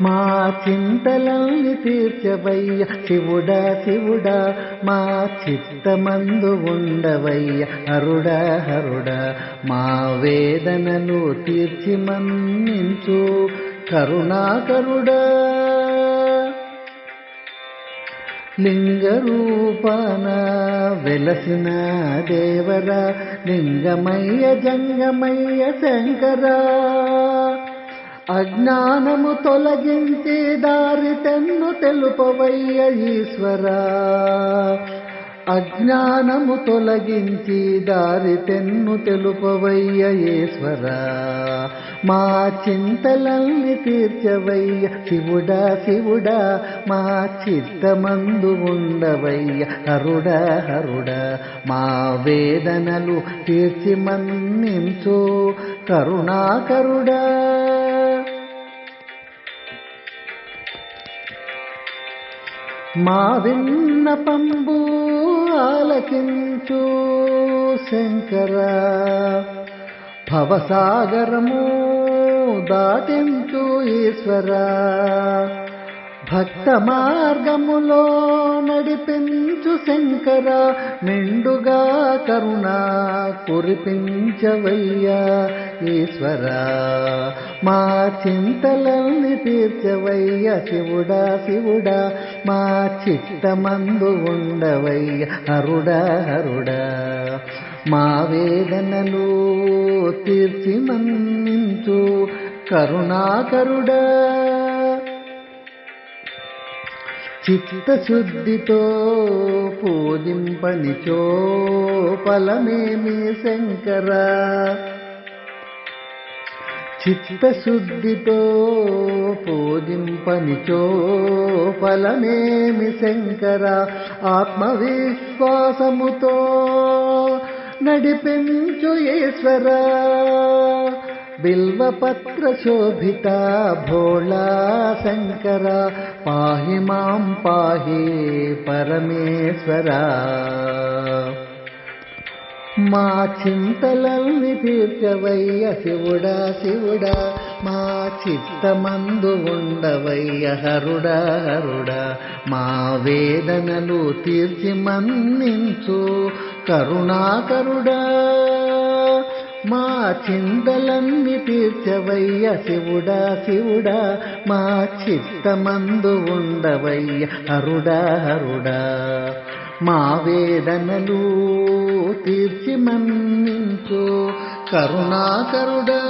మా చింతలల్ని తీర్చవయ్య శివుడా శివుడా, మా చిత్తమందు ఉండవయ్య హరుడా హరుడా, మా వేదనలు తీర్చి మన్నించు కరుణాకరుడా. లింగరూపాన వెలసిన దేవరా, లింగమయ్య జంగమయ్య శంకరా, అజ్ఞానము తొలగించి దారి తెన్ను తెలుపవయ్య ఈశ్వరా, అజ్ఞానము తొలగించి దారి తెన్ను తెలుపవయ్య ఈశ్వరా, మా చింతలల్ని తీర్చవయ్య శివుడా శివుడా, మా చిత్తమందు ఉండవయ్య హరుడా హరుడా, మా వేదనలు తీర్చి మన్నించు కరుణాకరుడా. మా విన్నపంబు ఆలకించు శంకరా, భవసాగరము దాటించు ఈశ్వరా, భక్త మార్గములో నడిపించు శంకరా, మెండుగా కరుణ కురిపించవయ్యా ఈశ్వరా, మా చింతలల్ని తీర్చవయ్య శివుడా శివుడా, మా చిత్తమందు ఉండవయ్య హరుడా హరుడా, మా వేదనలు తీర్చి మన్నించు కరుణాకరుడా. చిత్తశుద్ధితో పూజింపనిచో ఫలమేమి శంకరా, చిత్తశుద్ధితో పూజింపనిచో ఫలమేమి శంకరా, ఆత్మవిశ్వాసముతో నడిపించు ఈశ్వరా, బిల్వపత్ర శోభిత భోళా శంకర, పాహి మాం పాహి పరమేశ్వరా, మా చింతలల్ని తీర్చవయ్య శివుడా శివుడా, మా చిత్తమందు ఉండవయ్య హరుడా హరుడా, మా వేదనలు తీర్చి మన్నించు కరుణాకరుడా, మా చింతలన్నీ తీర్చవయ్య శివుడా శివుడా, మా చిత్తమందు ఉండవయ్య హరుడా హరుడా, మా వేదనలు తీర్చి మన్నించు కరుణాకరుడా.